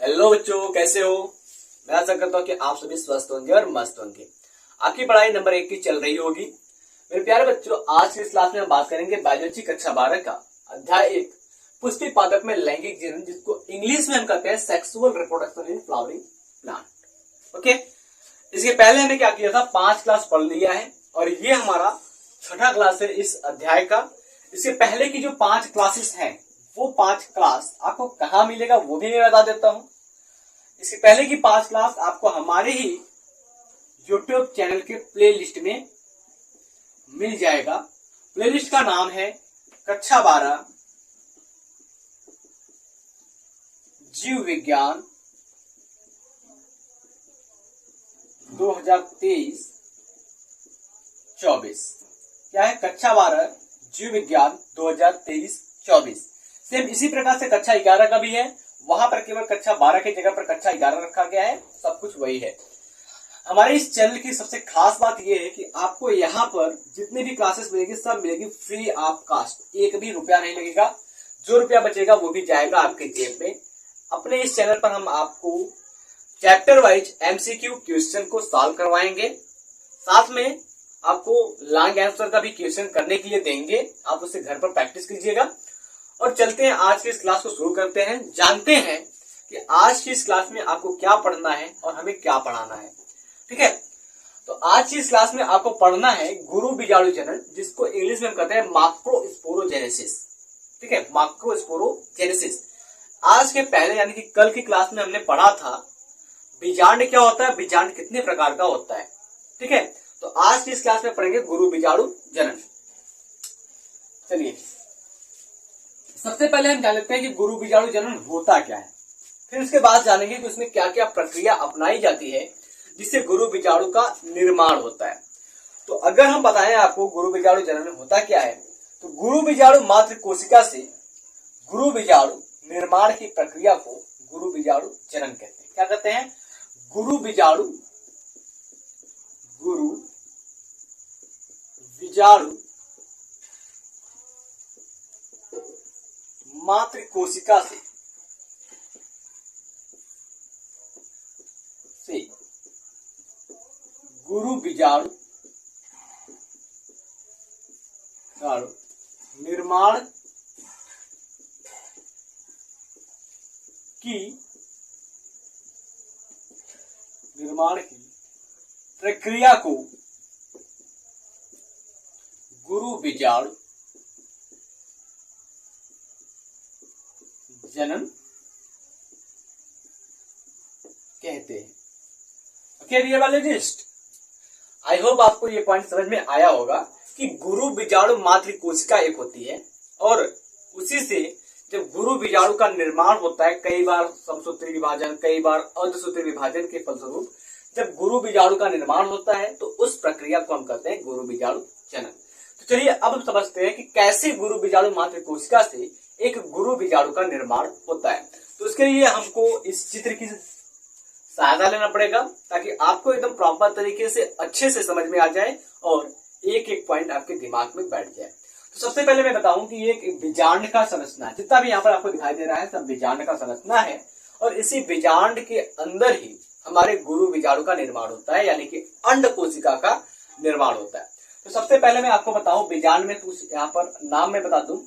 Hello बच्चों, कैसे हो। मैं आशा करता हूँ कि आप सभी स्वस्थ होंगे और मस्त होंगे। आपकी पढ़ाई नंबर 1 की चल रही होगी। मेरे प्यारे बच्चों, आज की इस क्लास में हम बात करेंगे बायोलॉजी कक्षा 12 का अध्याय 1 पुष्पी पादप में लैंगिक जीवन, जिसको इंग्लिश में हम कहते हैं sexual reproduction in flowering plant. Okay, इसके पहले हमने क्या किया था, 5 क्लास पढ़ लिया है और ये हमारा छठा क्लास है इस अध्याय का। इसके पहले की जो 5 क्लासेस हैं वो 5 क्लास आपको कहाँ मिलेगा वो भी मैं बता देता हूं। इसके पहले की 5 क्लास आपको हमारे ही यूट्यूब चैनल के प्ले लिस्ट में मिल जाएगा। प्ले लिस्ट का नाम है कक्षा 12 जीव विज्ञान 2023-24। क्या है? कक्षा 12 जीव विज्ञान 2023-24। सेम इसी प्रकार से कक्षा 11 का भी है, वहां पर केवल कक्षा 12 की जगह पर कक्षा 11 रखा गया है। सब कुछ वही है। हमारे इस चैनल की सबसे खास बात यह है कि आपको यहाँ पर जितनी भी क्लासेस मिलेगी सब मिलेगी फ्री ऑफ कास्ट, एक भी रुपया नहीं लगेगा। जो रुपया बचेगा वो भी जाएगा आपके जेब में। अपने इस चैनल पर हम आपको चैप्टर वाइज एमसीक्यू क्वेश्चन को सॉल्व करवाएंगे, साथ में आपको लॉन्ग आंसर का भी क्वेश्चन करने के लिए देंगे। आप उससे घर पर प्रैक्टिस कीजिएगा। और चलते हैं आज की इस क्लास को शुरू करते हैं। जानते हैं कि आज की इस क्लास में आपको क्या पढ़ना है और हमें क्या पढ़ाना है। ठीक है, तो आज की इस क्लास में आपको पढ़ना है गुरु बीजाणु जनन, जिसको इंग्लिश में हम कहते हैं माक्रोस्पोरोजेनेसिस। ठीक है, माक्रोस्पोरोजेनेसिस। आज के पहले यानी कि कल की क्लास में हमने पढ़ा था बीजांड क्या होता है, बीजांड कितने प्रकार का होता है। ठीक है, तो आज की इस क्लास में पढ़ेंगे गुरु बीजाणु जनन। चलिए, सबसे पहले हम जान लेते हैं कि गुरु बीजाणु जनन होता क्या है। फिर उसके बाद जानेंगे कि उसमें क्या क्या प्रक्रिया अपनाई जाती है जिससे गुरु बीजाणु का निर्माण होता है। तो अगर हम बताएं आपको गुरु बीजाणु जनन होता क्या है, तो गुरु बीजाणु मात्र कोशिका से गुरु बीजाणु निर्माण की प्रक्रिया को गुरु बीजाणु जनन कहते हैं। क्या कहते हैं? गुरु बीजाणु मात्र कोशिका से गुरु बीजाणु निर्माण की प्रक्रिया को गुरु बीजाणु जनन कहते हैं। Okay dear biologist, I hope आपको ये पॉइंट समझ में आया होगा कि गुरु बीजाणु मात्र कोशिका एक होती है और उसी से जब गुरु बीजाणु का निर्माण होता है, कई बार समसूत्री विभाजन, कई बार अर्धसूत्री विभाजन के फलस्वरूप जब गुरु बीजाणु का निर्माण होता है तो उस प्रक्रिया को हम कहते हैं गुरु बीजाणु जनन। तो चलिए अब हम समझते हैं कि कैसे गुरु बीजाणु मात्र कोशिका से एक गुरु बीजाणु का निर्माण होता है। तो उसके लिए हमको इस चित्र की सहायता लेना पड़ेगा ताकि आपको एकदम प्रॉपर तरीके से अच्छे से समझ में आ जाए और एक एक पॉइंट आपके दिमाग में बैठ जाए। तो सबसे पहले मैं बताऊं कि ये एक बीजांड का संरचना, जितना भी यहाँ पर आपको दिखाई दे रहा है सब बीजांड का संरचना है और इसी बीजांड के अंदर ही हमारे गुरु बीजाणु का निर्माण होता है, यानी कि अंड कोशिका का निर्माण होता है। तो सबसे पहले मैं आपको बताऊं बीजांड में, तो यहाँ पर नाम में बता दूं,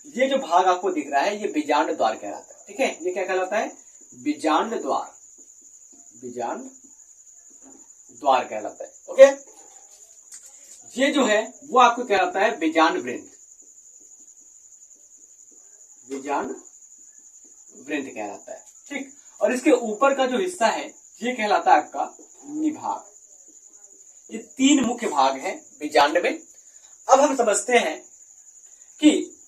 ये जो भाग आपको दिख रहा है ये बीजांड द्वार कहलाता है। ठीक है, ये क्या कहलाता है? बीजांड द्वार कहलाता है। ओके, ये जो है वो आपको कहलाता है बीजांड वृंत कहलाता है। ठीक, और इसके ऊपर का जो हिस्सा है ये कहलाता है आपका निभाग। ये 3 मुख्य भाग हैं बीजांड में। अब हम समझते हैं कि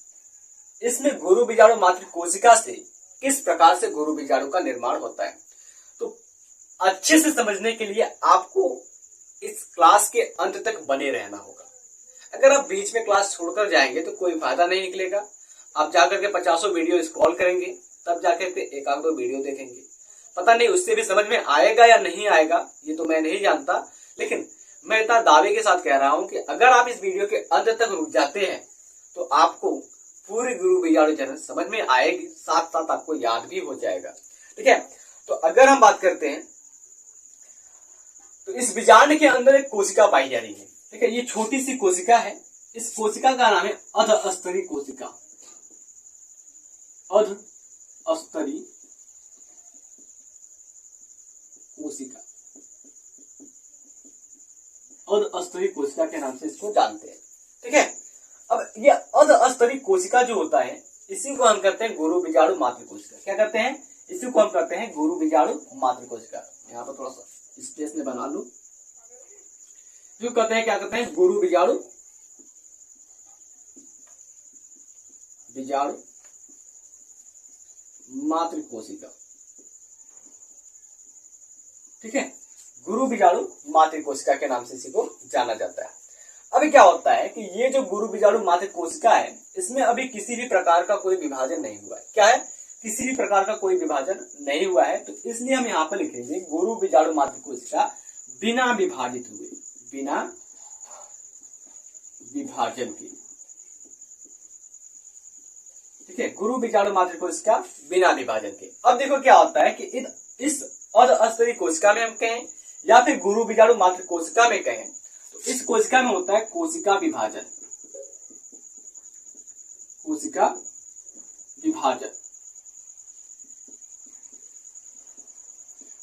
इसमें गुरु बीजाणु मात्र कोशिका से किस प्रकार से गुरु बीजाणु का निर्माण होता है। तो अच्छे से समझने के लिए आपको इस क्लास के अंत तक बने रहना होगा। अगर आप बीच में क्लास छोड़कर जाएंगे तो कोई फायदा नहीं निकलेगा। आप जाकर के 50 वीडियो स्क्रॉल करेंगे, तब जाकर के 1-2 वीडियो देखेंगे, पता नहीं उससे भी समझ में आएगा या नहीं आएगा, ये तो मैं नहीं जानता। लेकिन मैं इतना दावे के साथ कह रहा हूं कि अगर आप इस वीडियो के अंत तक रुक जाते हैं तो आपको पूरी गुरु बीजाणु जनन समझ में आएगी, साथ साथ आपको याद भी हो जाएगा। ठीक है, तो अगर हम बात करते हैं तो इस बीजांड के अंदर एक कोशिका पाई जा रही है, ठीक है। ये छोटी सी कोशिका है, इस कोशिका का नाम है अधस्तरी कोशिका। अधस्तरी कोशिका, अधस्तरी कोशिका के नाम से इसको जानते हैं, ठीक है। अब ये अधस्तरी कोशिका जो होता है इसी को हम कहते हैं गुरु बीजाणु मातृ कोशिका। क्या कहते हैं? इसी को हम कहते हैं गुरु बीजाणु मातृ कोशिका। यहाँ पर थोड़ा सा स्पेस में बना लू, जो कहते हैं, क्या कहते हैं? गुरु बीजाणु मातृ कोशिका, ठीक है। गुरु बीजाणु मातृ कोशिका के नाम से इसी को जाना जाता है। अभी क्या होता है कि ये जो गुरु बीजाणु मातृ कोशिका है इसमें अभी किसी भी प्रकार का कोई विभाजन नहीं हुआ है। क्या है? किसी भी प्रकार का कोई विभाजन नहीं हुआ है, तो इसलिए हम यहाँ पर लिखेंगे गुरु बीजाणु मातृ कोशिका बिना विभाजित हुए, बिना विभाजन के, ठीक है। गुरु बीजाणु मातृ कोशिका बिना विभाजन के। अब देखो क्या होता है कि इस अधस्तरी कोशिका में हम कहें या फिर गुरु बीजाणु मातृ कोशिका में कहें, तो इस कोशिका में होता है कोशिका विभाजन, कोशिका विभाजन।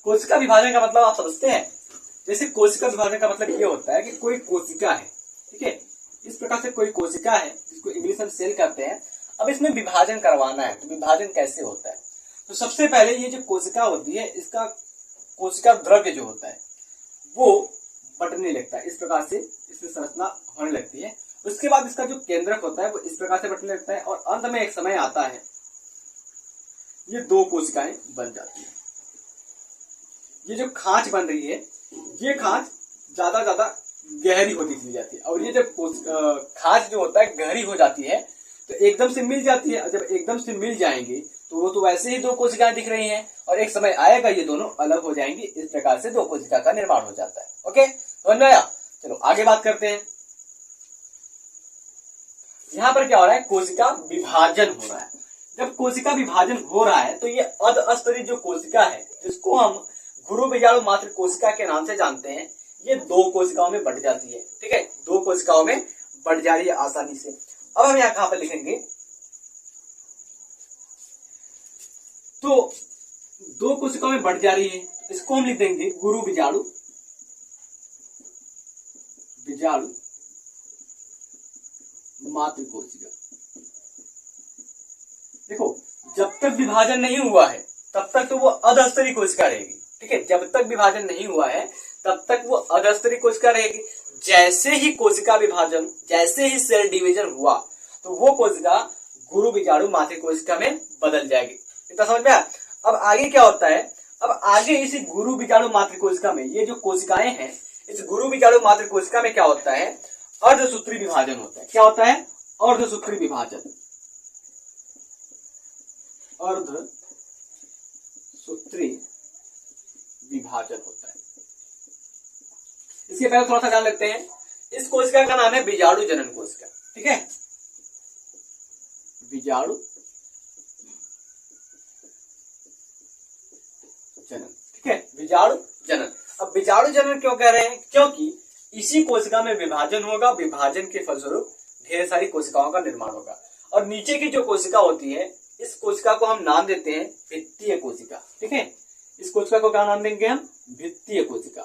कोशिका विभाजन का मतलब आप समझते हैं? जैसे कोशिका विभाजन का मतलब ये होता है कि कोई कोशिका है, ठीक है, इस प्रकार से कोई कोशिका है जिसको इंग्लिश में सेल कहते हैं। अब इसमें विभाजन करवाना है, तो विभाजन कैसे होता है? तो सबसे पहले ये जो कोशिका होती है इसका कोशिका द्रव्य जो होता है वो बटने लगता है, इस प्रकार से इसमें संरचना होने लगती है। उसके बाद इसका जो केंद्रक होता है वो इस प्रकार से बटने लगता है और अंत में एक समय आता है ये दो कोशिकाएं बन जाती है। ये जो खांच बन रही है ये खांच ज्यादा गहरी होती चली जाती है, और ये जब खांच जो होता है गहरी हो जाती है तो एकदम से मिल जाती है। जब एकदम से मिल जाएंगी तो वो तो वैसे ही दो कोशिकाएं दिख रही हैं, और एक समय आएगा ये दोनों अलग हो जाएंगी। इस प्रकार से दो कोशिका का निर्माण हो जाता है। ओके, समझ में आया? चलो आगे बात करते हैं। यहां पर क्या हो रहा है? कोशिका विभाजन हो रहा है। जब कोशिका विभाजन हो रहा है तो ये अधस्तरी जो कोशिका है जिसको हम गुरु बीजाणु मातृ कोशिका के नाम से जानते हैं, ये दो कोशिकाओं में बढ़ जाती है, ठीक है। दो कोशिकाओं में बढ़ जा रही है आसानी से। अब हम यहां कहां पर लिखेंगे? तो दो कोशिकाओं में बढ़ जा रही है, इसको हम लिख देंगे गुरु बीजाणु मातृ कोशिका। देखो, जब तक विभाजन नहीं हुआ है तब तक तो वो अधस्तरी कोशिका रहेगी, ठीक है। जब तक विभाजन नहीं हुआ है तब तक वो अधस्तरी कोशिका रहेगी। जैसे ही कोशिका विभाजन, जैसे ही सेल डिवीजन हुआ तो वो कोशिका गुरु बीजाणु मातृ कोशिका में बदल जाएगी। इतना समझ में आया? अब आगे क्या होता है? अब आगे इसी गुरु बीजाणु मातृ कोशिका में ये जो कोशिकाएं हैं, इस गुरु बीजाणु मातृ कोशिका में क्या होता है? अर्धसूत्री विभाजन होता है। क्या होता है? अर्धसूत्री विभाजन, अर्धसूत्री विभाजन होता है। इसके पहले थोड़ा सा ध्यान रखते हैं, इस कोशिका का नाम है बीजाणु जनन कोशिका, ठीक है। बीजाणु जनन, ठीक है, बीजाणु जनन। अब बीजाणु जनन क्यों कह रहे हैं? क्योंकि इसी कोशिका में विभाजन होगा, विभाजन के फलस्वरूप ढेर सारी कोशिकाओं का निर्माण होगा, और नीचे की जो कोशिका होती है इस कोशिका को हम नाम देते हैं भित्तीय कोशिका, ठीक है। इस कोशिका को क्या नाम देंगे हम? भित्तीय कोशिका।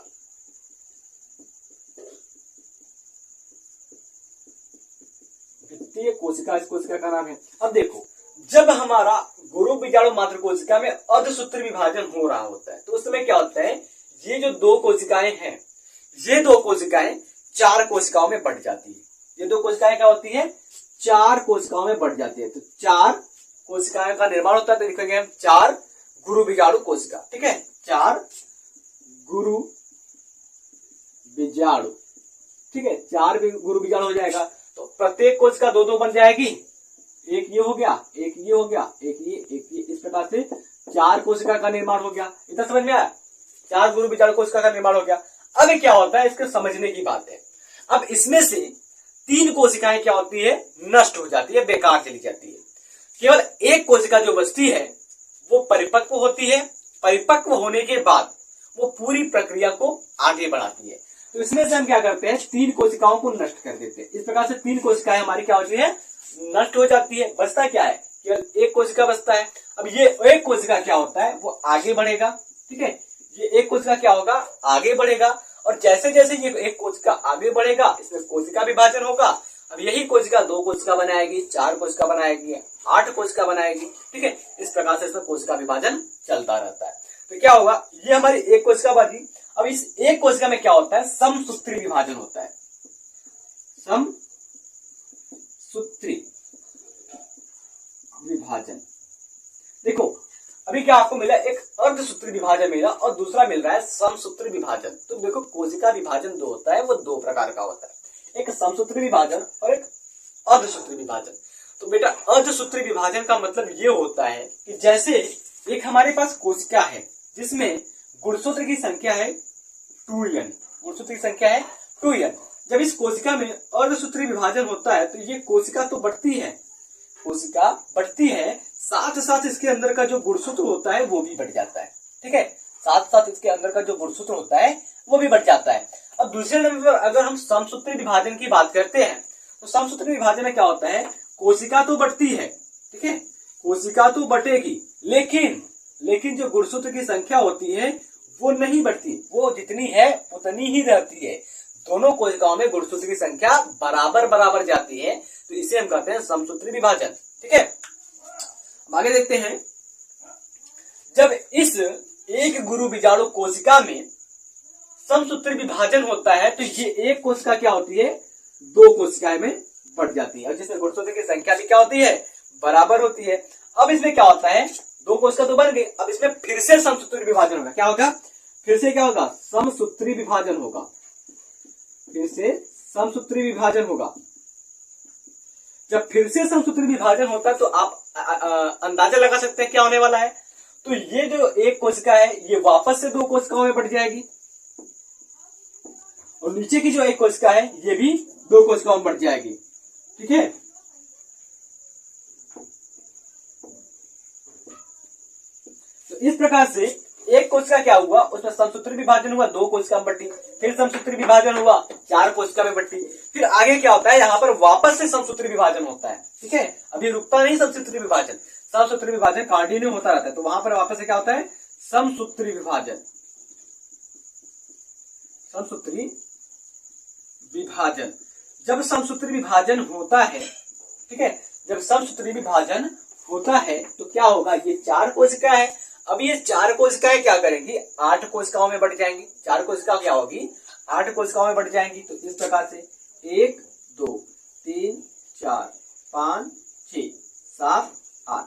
भित्तीय कोशिका इस कोशिका का नाम है। अब देखो, जब हमारा गुरु बीजाणु मातृ कोशिका में अर्धसूत्री विभाजन हो रहा होता है तो उस समय क्या होता है? ये जो दो कोशिकाएं हैं ये दो कोशिकाएं चार कोशिकाओं में बढ़ जाती है। ये दो कोशिकाएं क्या होती है? चार कोशिकाओं में बढ़ जाती है। तो चार कोशिकाओं का निर्माण होता है, तो लिखेंगे हम चार गुरु बीजाणु कोशिका, ठीक है। चार गुरु बीजाणु, ठीक है। चार गुरु बीजाणु हो जाएगा तो प्रत्येक कोशिका दो दो बन जाएगी। एक ये हो गया, एक ये हो गया, एक ये, इस प्रकार से चार कोशिका का निर्माण हो गया। इतना समझ में आया? चार गुरु बीजाणु कोशिका का निर्माण हो गया। अब क्या होता है? इसके समझने की बात है। अब इसमें से तीन कोशिकाएं क्या होती है? नष्ट हो जाती है, बेकार चली जाती है। केवल एक कोशिका जो बचती है वो परिपक्व होती है। परिपक्व होने के बाद वो पूरी प्रक्रिया को आगे बढ़ाती है। तो इसमें से हम क्या करते हैं, 3 कोशिकाओं को नष्ट कर देते हैं। इस प्रकार से 3 कोशिकाएं हमारी क्या होती है, नष्ट हो जाती है। बचता क्या है, केवल एक कोशिका बचता है। अब ये एक कोशिका क्या होता है, वो आगे बढ़ेगा। ठीक है, ये एक कोशिका क्या होगा, आगे बढ़ेगा। और जैसे जैसे ये एक कोशिका आगे बढ़ेगा, इसमें कोशिका विभाजन होगा। अब यही कोशिका 2 कोशिका बनाएगी, 4 कोशिका बनाएगी, 8 कोशिका बनाएगी। ठीक है, इस प्रकार से इसमें कोशिका विभाजन चलता रहता है। तो क्या होगा, ये हमारी एक कोशिका बची। अब इस एक कोशिका में क्या होता है, समसूत्री विभाजन होता है। समसूत्री विभाजन। देखो अभी क्या आपको मिला, एक अर्धसूत्री विभाजन मिला और दूसरा मिल रहा है समसूत्री विभाजन। तो देखो कोशिका विभाजन 2 होता है, वो 2 प्रकार का होता है, एक समसूत्री विभाजन और एक अर्धसूत्री विभाजन। तो बेटा अर्धसूत्री विभाजन का मतलब ये होता है कि जैसे एक हमारे पास कोशिका है जिसमें गुणसूत्र की संख्या है 2n, गुणसूत्र की संख्या है 2n। जब इस कोशिका में अर्धसूत्री विभाजन होता है तो ये कोशिका तो बढ़ती है, कोशिका बढ़ती है, साथ साथ इसके अंदर का जो गुणसूत्र होता है वो भी बढ़ जाता है। ठीक है, साथ साथ इसके अंदर का जो गुणसूत्र होता है वो भी बढ़ जाता है। अब दूसरे नंबर पर अगर हम समसूत्री विभाजन की बात करते हैं तो समसूत्री विभाजन में क्या होता है, कोशिका तो बढ़ती है, ठीक है, कोशिका तो बढ़ेगी, लेकिन जो गुणसूत्र की संख्या होती है वो नहीं बढ़ती, वो जितनी है उतनी ही रहती है। दोनों कोशिकाओं में गुणसूत्र की संख्या बराबर बराबर जाती है, तो इसे हम कहते हैं समसूत्री विभाजन। ठीक है, आगे देखते हैं। जब इस एक गुरु बीजाणु कोशिका में समसूत्री विभाजन होता है तो ये एक कोशिका क्या होती है, 2 कोशिकाएं में बढ़ जाती है, और जिसमें गुणसूत्र की संख्या भी क्या होती है, बराबर होती है। अब इसमें क्या होता है, 2 कोशिका तो बन गई, अब इसमें फिर से समसूत्री विभाजन होगा। क्या होगा, फिर से क्या होगा, समसूत्री विभाजन होगा, फिर से समसूत्री विभाजन होगा। जब फिर से समसूत्री विभाजन होता है तो आप अंदाजा लगा सकते हैं क्या होने वाला है। तो ये जो एक कोशिका है ये वापस से 2 कोशिकाओं में बढ़ जाएगी, और नीचे की जो एक कोशिका है ये भी 2 कोशिकाओं में बढ़ जाएगी। ठीक है, तो इस प्रकार से एक कोशिका क्या हुआ, उसमें समसूत्री विभाजन हुआ, 2 कोशिका में बढ़ी, फिर समसूत्री विभाजन हुआ, 4 कोशिका में बढ़ी, फिर आगे क्या होता है, यहाँ पर वापस से समसूत्री विभाजन होता है। ठीक है, अभी रुकता नहीं समसूत्री विभाजन, समसूत्री विभाजन कंटिन्यू होता रहता है। तो वहां पर वापस से क्या होता है, समसूत्री विभाजन, समसूत्री विभाजन। जब समसूत्री विभाजन होता है, ठीक है, जब समसूत्री विभाजन होता है तो क्या होगा, ये 4 कोशिका है, अब ये 4 कोशिकाएं क्या करेंगी, 8 कोशिकाओं में बढ़ जाएंगी। 4 कोशिका क्या होगी, 8 कोशिकाओं में बढ़ जाएंगी। तो इस प्रकार से 1 2 3 4 5 6 7 8,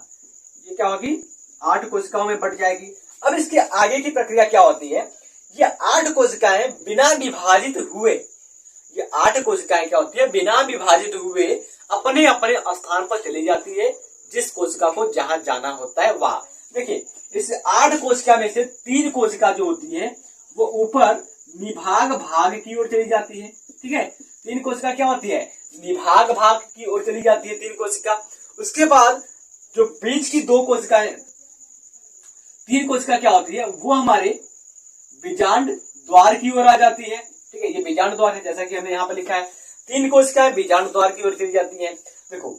ये क्या होगी, 8 कोशिकाओं में बढ़ जाएगी। अब इसके आगे की प्रक्रिया क्या होती है, ये 8 कोशिकाएं बिना विभाजित हुए, ये 8 कोशिकाएं क्या होती है, बिना विभाजित हुए अपने अपने स्थान पर चली जाती है, जिस कोशिका को जहां जाना होता है वहां। देखिए इस 8 कोशिका में से 3 कोशिका जो होती है वो ऊपर निभाग भाग की ओर चली जाती है। ठीक है, 3 कोशिका क्या होती है, निभाग भाग की ओर चली जाती है 3 कोशिका। उसके बाद जो बीच की 2 कोशिकाएं, 3 कोशिका क्या होती है, वो हमारे बीजांड द्वार की ओर आ जाती है। ठीक है, ये बीजांड द्वार है, जैसा कि हमने यहाँ पर लिखा है, 3 कोशिकाएं बीजांड द्वार की ओर चली जाती है। देखो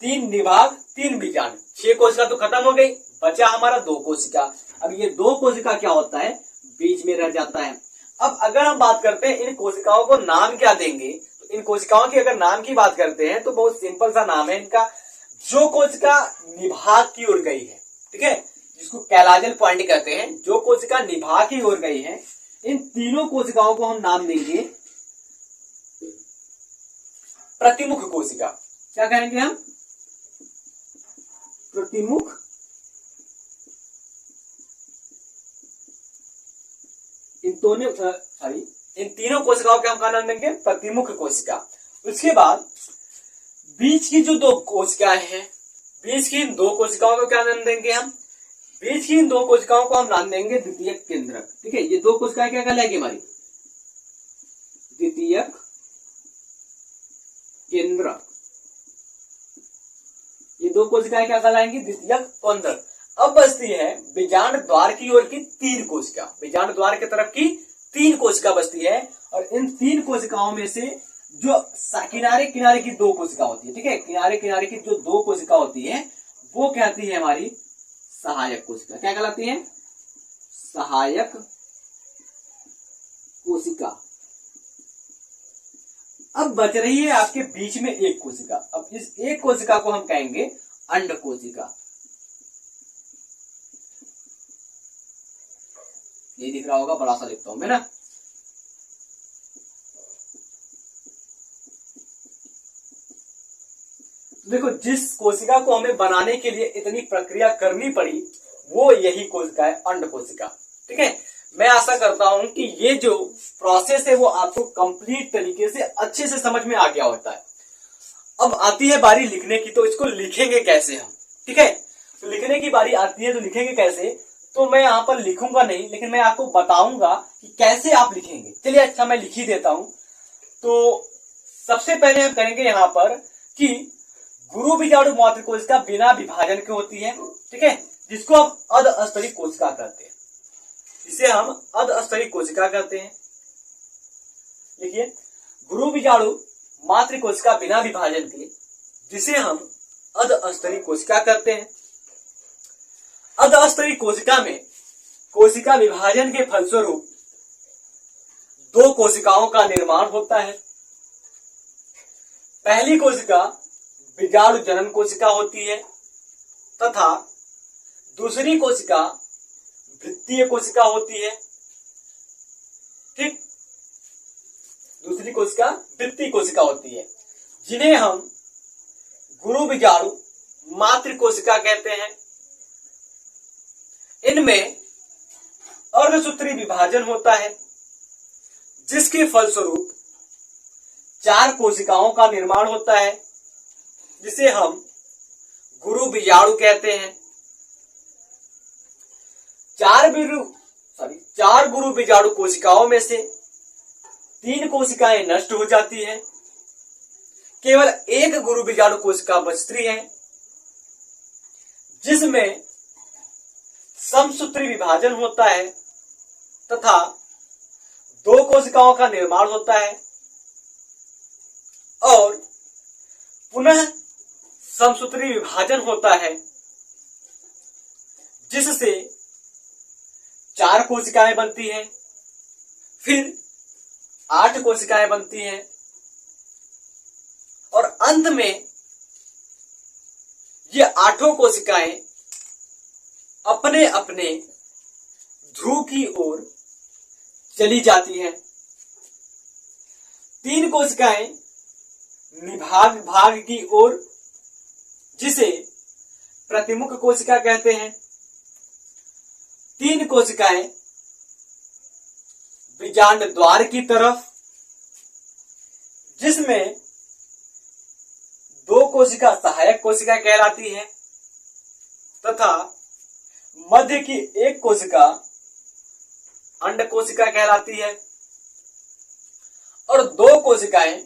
3 निभाग 3 बीजांड, 6 कोशिका तो खत्म हो गई, बचा हमारा 2 कोशिका। अब ये 2 कोशिका क्या होता है, बीच में रह जाता है। अब अगर हम बात करते हैं इन कोशिकाओं को नाम क्या देंगे, तो इन कोशिकाओं की अगर नाम की बात करते हैं तो बहुत सिंपल सा नाम है इनका। जो कोशिका निभाग की ओर गई है, ठीक है, जिसको कैलाजल पॉइंट कहते हैं, जो कोशिका निभाग की ओर गई है, इन तीनों कोशिकाओं को हम नाम देंगे प्रतिमुख कोशिका। क्या कहेंगे हम, प्रतिमुख इन तीनों कोशिकाओं के हम क्या नाम देंगे, प्रतिमुख कोशिका। उसके बाद बीच की जो 2 कोशिकाएं हैं, बीच की इन 2 कोशिकाओं को क्या नाम देंगे हम, बीच की इन 2 कोशिकाओं को हम नाम देंगे द्वितीयक केंद्रक। ठीक है, ये 2 कोशिकाएं क्या कहलाएगी हमारी, द्वितीयक केंद्रक। ये 2 कोशिकाएं क्या कहलाएंगी, द्वितीयक केंद्रक। अब बचती है बीजांड द्वार की ओर की 3 कोशिका, बीजांड द्वार की तरफ की 3 कोशिका बचती है। और इन 3 कोशिकाओं में से जो किनारे किनारे की 2 कोशिका होती है, ठीक है, किनारे किनारे की जो 2 कोशिका होती है वो कहती है हमारी सहायक कोशिका। क्या कहलाती है? सहायक कोशिका। अब बच रही है आपके बीच में एक कोशिका। अब इस एक कोशिका को हम कहेंगे अंड कोशिका। ये दिख रहा होगा, बड़ा सा लिखता हूं मैं ना। देखो, जिस कोशिका को हमें बनाने के लिए इतनी प्रक्रिया करनी पड़ी वो यही कोशिका है, अंड कोशिका। ठीक है, मैं आशा करता हूं कि ये जो प्रोसेस है वो आपको कंप्लीट तरीके से अच्छे से समझ में आ गया होता है। अब आती है बारी लिखने की, तो इसको लिखेंगे कैसे हम? ठीक है, तो लिखने की बारी आती है तो लिखेंगे कैसे? तो मैं यहाँ पर लिखूंगा नहीं, लेकिन मैं आपको बताऊंगा कि कैसे आप लिखेंगे। चलिए, अच्छा मैं लिख ही देता हूं। तो सबसे पहले हम करेंगे यहाँ पर कि गुरु बीजाणु मातृ कोशिका बिना विभाजन के होती है, ठीक है, जिसको हम अधस्तरी कोशिका कहते हैं। इसे हम अधस्तरी कोशिका कहते हैं। देखिए, गुरु बीजाणु मातृ कोशिका बिना विभाजन के, जिसे हम अधस्तरी कोशिका कहते हैं। अधस्तरी कोशिका में कोशिका विभाजन के फलस्वरूप 2 कोशिकाओं का निर्माण होता है। पहली कोशिका बीजाणु जनन कोशिका होती है तथा दूसरी कोशिका वृत्तीय कोशिका होती है। ठीक, दूसरी कोशिका वृत्तीय कोशिका होती है, जिन्हें हम गुरु बीजाणु मातृ कोशिका कहते हैं। इनमें अर्धसूत्री विभाजन होता है, जिसके फलस्वरूप 4 कोशिकाओं का निर्माण होता है, जिसे हम गुरु बीजाणु कहते हैं। 4 गुरु बीजाणु कोशिकाओं में से 3 कोशिकाएं नष्ट हो जाती हैं, केवल 1 गुरु बीजाणु कोशिका बचती है, जिसमें समसूत्री विभाजन होता है तथा 2 कोशिकाओं का निर्माण होता है और पुनः समसूत्री विभाजन होता है, जिससे 4 कोशिकाएं बनती हैं, फिर 8 कोशिकाएं बनती हैं और अंत में ये 8 कोशिकाएं अपने अपने ध्रुव की ओर चली जाती हैं। 3 कोशिकाएं निभाग भाग की ओर, जिसे प्रतिमुख कोशिका कहते हैं। 3 कोशिकाएं बीजांड द्वार की तरफ, जिसमें 2 कोशिका सहायक कोशिका कहलाती है तथा मध्य की 1 कोशिका अंड कोशिका कहलाती है और 2 कोशिकाएं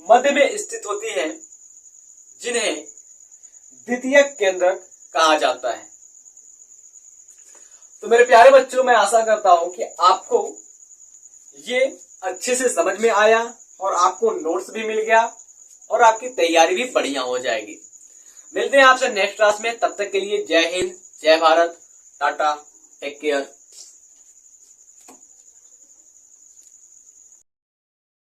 मध्य में स्थित होती हैं, जिन्हें द्वितीयक केंद्रक कहा जाता है। तो मेरे प्यारे बच्चों, मैं आशा करता हूं कि आपको ये अच्छे से समझ में आया और आपको नोट्स भी मिल गया और आपकी तैयारी भी बढ़िया हो जाएगी। मिलते हैं आपसे नेक्स्ट क्लास में, तब तक के लिए जय हिंद, जय भारत, टाटा, टेक केयर।